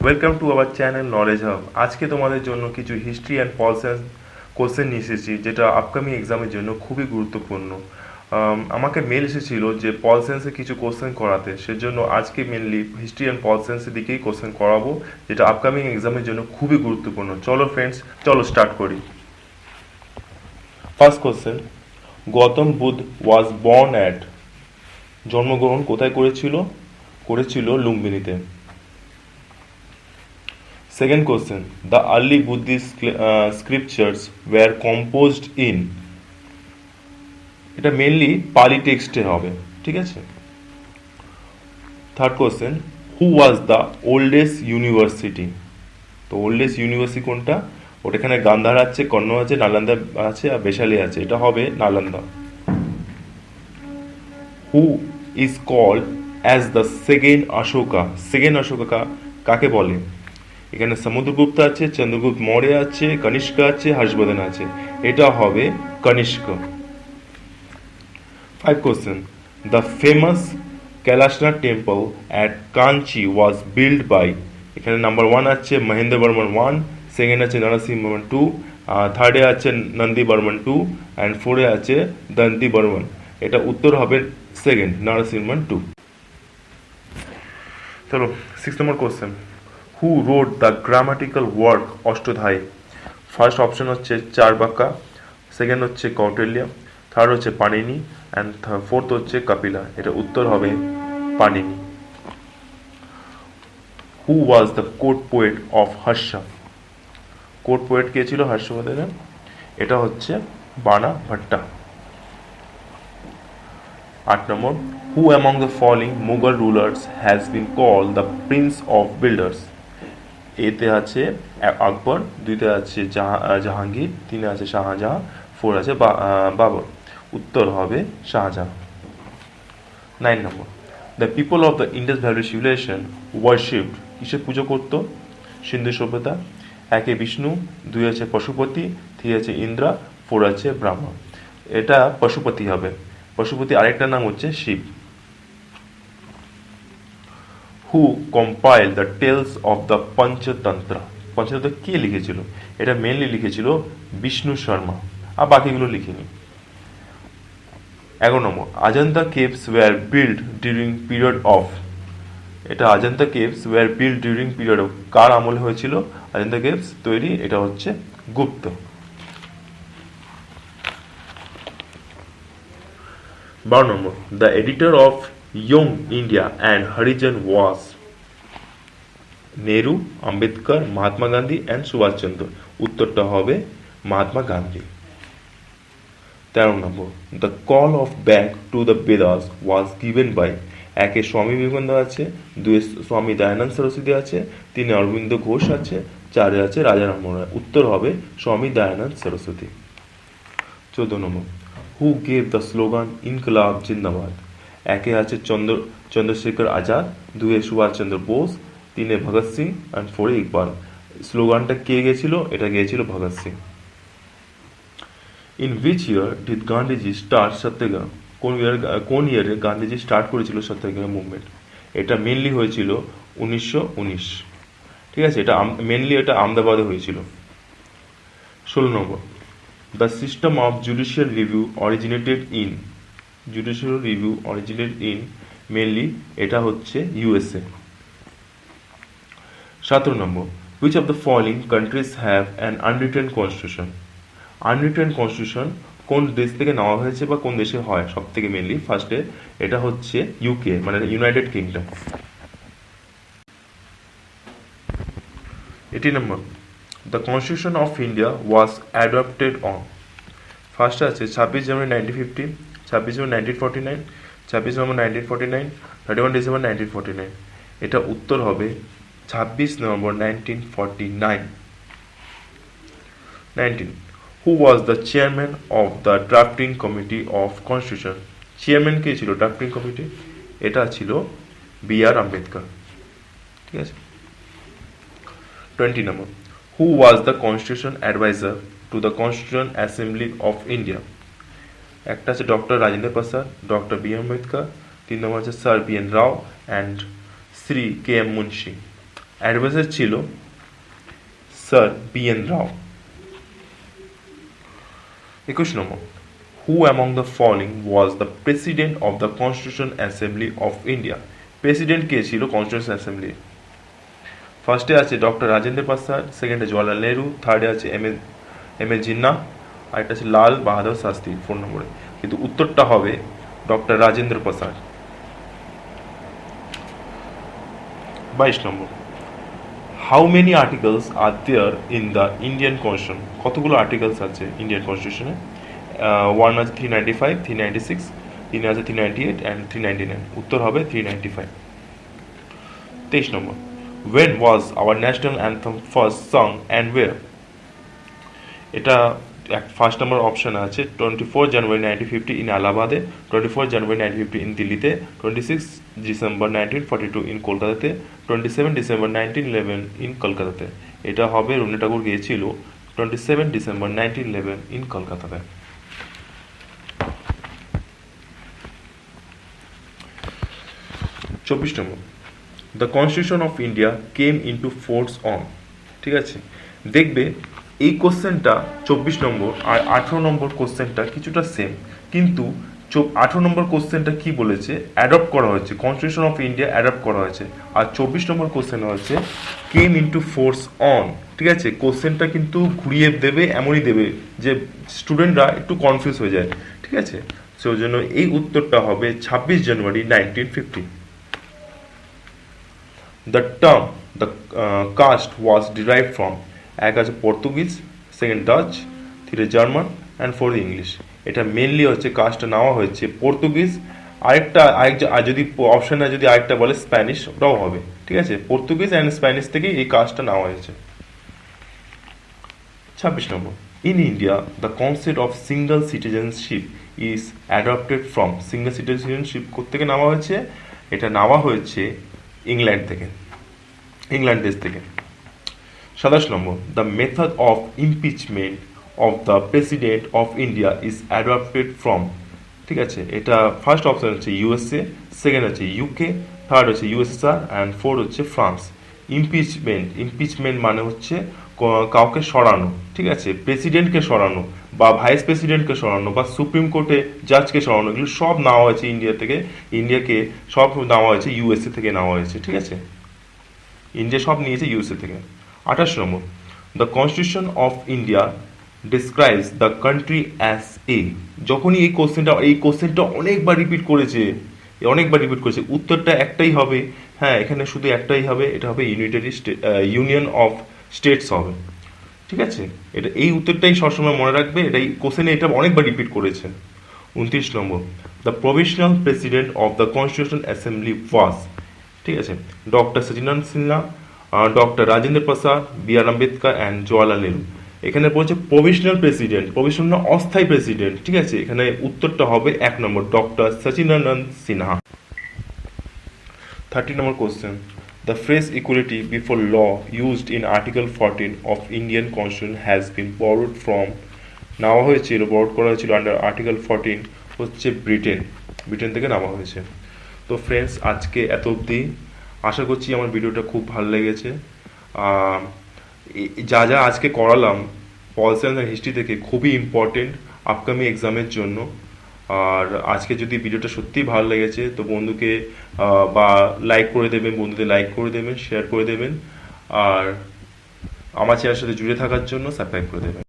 Welcome to our channel knowledge hub. আজকে তোমাদের জন্য কিছু history and pol science question নিয়ে এসেছি, যেটা আপকামিং এক্সামের জন্য খুবই গুরুত্বপূর্ণ। আমাকে মেল এসেছিল যে পল সায়েন্সে কিছু কোশ্চেন করাতে, সেজন্য আজকে মেনলি হিস্ট্রি অ্যান্ড পল সায়েন্সের দিকেই কোশ্চেন করাবো, যেটা আপকামিং এক্সামের জন্য খুবই গুরুত্বপূর্ণ। চলো ফ্রেন্ডস, চলো স্টার্ট করি। First question, Gautam Buddha was born at, জন্মগ্রহণ কোথায় করেছিল লুম্বিনীতে। Second question, the early Buddhist scriptures were composed in, এটা মেনলি পালি টেক্সটে হবে, ঠিক আছে। Third question, who was the oldest university, তো ওল্ডেস্ট ইউনিভার্সিটি কোনটা, ওটা এখানে গান্ধার আছে, কর্ণ আছে, নালন্দা আছে আর বেশালি আছে, এটা হবে Nalanda. Who is called as the second Ashoka কাকে বলে, এখানে সমুদ্রগুপ্ত আছে, চন্দ্রগুপ্ত মৌর্য আছে, কনিষ্ক আছে, হর্ষবর্ধন আছে, এটা হবে Kanishka. 5 question, the famous Kailasanatha temple at Kanchi was build by, এখানে নাম্বার 1 আছে মহেন্দ্র বর্মন 1, সেকেন্ড আছে নরসিংহ বর্মন 2, থার্ডে আছে নন্দী বর্মন 2 অ্যান্ড ফোরে আছে দন্তি বর্মন, এটা উত্তর হবে সেকেন্ড নরসিংহ বর্মন 2। চলো 6 number question, who wrote the grammatical work Ashtadhyayi, first option হচ্ছে চারবাক্কা, সেকেন্ড হচ্ছে কৌটিল্য, থার্ড হচ্ছে পাণিনি অ্যান্ড ফোর্থ হচ্ছে কপিলা, এটা উত্তর হবে Panini. Who was the court poet of Harsha, court poet কে ছিল হর্ষবর্ধনের, এটা হচ্ছে Bana Bhatta. 8 number, who among the following Mughal rulers has been called the prince of builders, এতে আছে আকবর, দুইতে আছে জাহাঙ্গীর, তিনে আছে শাহজাহাঁ, ফোর আছে বাবর, উত্তর হবে Shahjahan. 9 number, the people of the Indus valley civilisation worshipped, কিসে পুজো করত, সিন্ধু সভ্যতা, একে বিষ্ণু, দুই আছে পশুপতি, থ্রি আছে ইন্দ্রা, ফোর আছে ব্রহ্মা, এটা পশুপতি হবে, পশুপতি আরেকটা নাম হচ্ছে Shiva. Who compiled the tales of the Panchatantra, Panchatantra কে লিখেছিল, এটা মেনলি লিখেছিল বিষ্ণু শর্মা, আর বাকিগুলো লিখিনি। 11 number, Ajanta caves were build during period of, এটা Ajanta caves were build during period of, কার আমলে হয়েছিল অজন্তা কেভস তৈরি, এটা হচ্ছে Gupta. 12 number, the editor of Young India and Harijan was, Nehru, Ambedkar, Mahatma Gandhi and Subhashchandra, উত্তরটা হবে Mahatma Gandhi. 13 number, the call of back to the Vedas was given by, একে স্বামী বিবেকানন্দ আছে, দুয়ে স্বামী দয়ানন্দ সরস্বতী আছে, তিনে অরবিন্দ ঘোষ আছে, চারে আছে রাজা রামমোহন রায়, উত্তর হবে স্বামী দয়ানন্দ সরস্বতী। 14 নম্বর, who gave the slogan Inqilab জিন্দাবাদ, একে আছে চন্দ্রশেখর আজাদ, দুয়ে সুভাষচন্দ্র বোস, তিনে ভগৎ সিং অ্যান্ড ফোরে ইকবাল, স্লোগানটা কে গেছিল, এটা গিয়েছিল Bhagat Singh. In which year did Gandhiji start Satyagraha, কোন ইয়ারে গান্ধীজি স্টার্ট করেছিল সত্যাগ্রহ মুভমেন্ট, এটা মেনলি হয়েছিল 1919, ঠিক আছে, এটা মেনলি এটা আহমেদাবাদে হয়েছিল। 16 number, the system of judicial review originated in, mainly এটা হচ্ছে USA. 17 number, which of the following countries have an unwritten constitution, unwritten constitution কোন দেশ থেকে নেওয়া হয়েছে বা কোন দেশে হয় সব থেকে মেনলি, ফার্স্টে এটা হচ্ছে ইউকে মানে United kingdom. 18 number, the constitution of India was adopted on, first আছে 26 জানুয়ারি 1950, 26 জানুয়ারি 1949, 26 নভেম্বর 1949, 31 ডিসেম্বর 1949, এটা উত্তর হবে 26 November 1949। 19, who was the chairman of the drafting committee of constitution, chairman কে ছিল ড্রাফটিং কমিটি, এটা ছিল বি.আর. আম্বেদকর, ঠিক আছে। 20 number, who was the constitution adviser to the constitution assembly of India, একটা আছে doctor Rajendra Prasad, doctor B R. Ambedkar, 3 number আছে sir B N. Rao and Shri K M. Munshi, adviser ছিল sir BN Rao. 21 number, who among the following was the president of the constitution assembly of India? President কে ছিল constitution assembly? ফার্স্টে আছে doctor Rajendra প্রসাদ, সেকেন্ডে জওয়াহরলাল নেহরু, থার্ডে আছে এম এ জিন্না, আর একটা আছে লাল বাহাদুর শাস্ত্রী 4 নম্বরে। কিন্তু উত্তরটা হবে doctor Rajendra Prasad. 22 number, how many articles are there in the Indian constitution? কতগুলো আর্টিকেলস আছে ইন্ডিয়ান কনস্টিটিউশনে? 1 আছে 395, 396, 3 আছে 398 অ্যান্ড 399। উত্তর হবে 395। 23 নম্বর, when was our national anthem first sung and where? এটা ফার্স্ট নাম্বার অপশন আছে 24 জানুয়ারি 1950 ইন আলাহাবাদে, 24 জানুয়ারি 1950 ইন দিল্লিতে, 26 ডিসেম্বর 1942 ইন কলকাতাতে, 27 ডিসেম্বর 1911 ইন কলকাতাতে। এটা হবে রবীন্দ্রনাথ ঠাকুর গিয়েছিল 27 ডিসেম্বর 1911 ইন কলকাতাতে। 24 number, the constitution of India came into force on. ঠিক আছে, দেখবে এই কোশ্চেনটা 24 নম্বর আর 18 নম্বর কোশ্চেনটা কিছুটা সেম, কিন্তু 18 নম্বর কোশ্চেনটা কি বলেছে, অ্যাডপ্ট করা হয়েছে, কনস্টিটিউশন অফ ইন্ডিয়া অ্যাডপ্ট করা হয়েছে, আর 24 নম্বর কোশ্চেন হচ্ছে কেম ইনটু ফোর্স অন। ঠিক আছে, কোশ্চেনটা কিন্তু ঘুরিয়ে দেবে, এমনই দেবে যে স্টুডেন্টরা একটু কনফিউজ হয়ে যায়। ঠিক আছে, সেই জন্য এই উত্তরটা হবে 26 জানুয়ারি 1950। The term the caste was derived from এক আছে Portuguese, second Dutch, three German and four English. এটা মেনলি হচ্ছে কাস্টটা নেওয়া হয়েছে পর্তুগিজ, আর যদি অপশানে যদি আরেকটা বলে স্প্যানিশ, ওটাও হবে। ঠিক আছে, পর্তুগিজ অ্যান্ড স্প্যানিশ থেকে এই কাস্টটা নেওয়া হয়েছে। 26 number, in India the concept of single citizenship is adopted from. Single citizenship কোত্থেকে নেওয়া হয়েছে? এটা নেওয়া হয়েছে ইংল্যান্ড দেশ থেকে। 27 number, the method of impeachment of the president of India is adopted from. ঠিক আছে, এটা ফার্স্ট অপশন হচ্ছে USA, সেকেন্ড হচ্ছে UK, থার্ড হচ্ছে USSR অ্যান্ড ফোর্থ হচ্ছে ফ্রান্স। ইমপিচমেন্ট মানে হচ্ছে কাউকে সরানো। ঠিক আছে, প্রেসিডেন্টকে সরানো বা ভাইস প্রেসিডেন্টকে সরানো বা সুপ্রিম কোর্টে জাজকে সরানো, এগুলো সব নেওয়া হয়েছে ইন্ডিয়াকে সব নেওয়া হয়েছে USA থেকে নেওয়া হয়েছে। ঠিক আছে, ইন্ডিয়া সব নিয়েছে USA থেকে। 28 number, the constitution of India describes the country as a. যখনই এই কোশ্চেনটা অনেকবার রিপিট করেছে, উত্তরটা একটাই হবে। হ্যাঁ, এখানে শুধু একটাই হবে, এটা হবে ইউনিয়ন অফ স্টেটস হবে। ঠিক আছে, এই উত্তরটাই সবসময় মনে রাখবে, এটা অনেকবার রিপিট করেছে। 29 number, the provisional president of the constitution assembly was. ঠিক আছে, doctor Sachchidananda Sinha, doctor Rajendra Prasad, BR Ambedkar and Jawaharlal Nehru. এখানে বলছে প্রভিশনাল প্রেসিডেন্ট, প্রভিশনাল অস্থায়ী প্রেসিডেন্ট। ঠিক আছে, এখানে উত্তরটা হবে 1 number doctor Sachchidananda Sinha. 30 number question, the phrase equality before law used in article 14 of Indian constitution has been borrowed from. Borrowed করা হয়েছিল আন্ডার আর্টিকেল 14 হচ্ছে ব্রিটেন থেকে নেওয়া হয়েছে। তো ফ্রেন্ডস, আজকে এত অবধি। আশা করছি আমার ভিডিওটা খুব ভালো লেগেছে। যা আজকে করালাম পল সায়েন্স আর হিস্ট্রি থেকে খুবই ইম্পর্টেন্ট আপকামিং এক্সামের জন্য। আর আজকে যদি ভিডিওটা সত্যিই ভালো লেগেছে তো বন্ধুকে বা লাইক করে দেবেন, বন্ধুদের লাইক করে দেবেন, শেয়ার করে দেবেন, আর আমার চ্যানেলের সাথে জুড়ে থাকার জন্য সাবস্ক্রাইব করে দেবেন।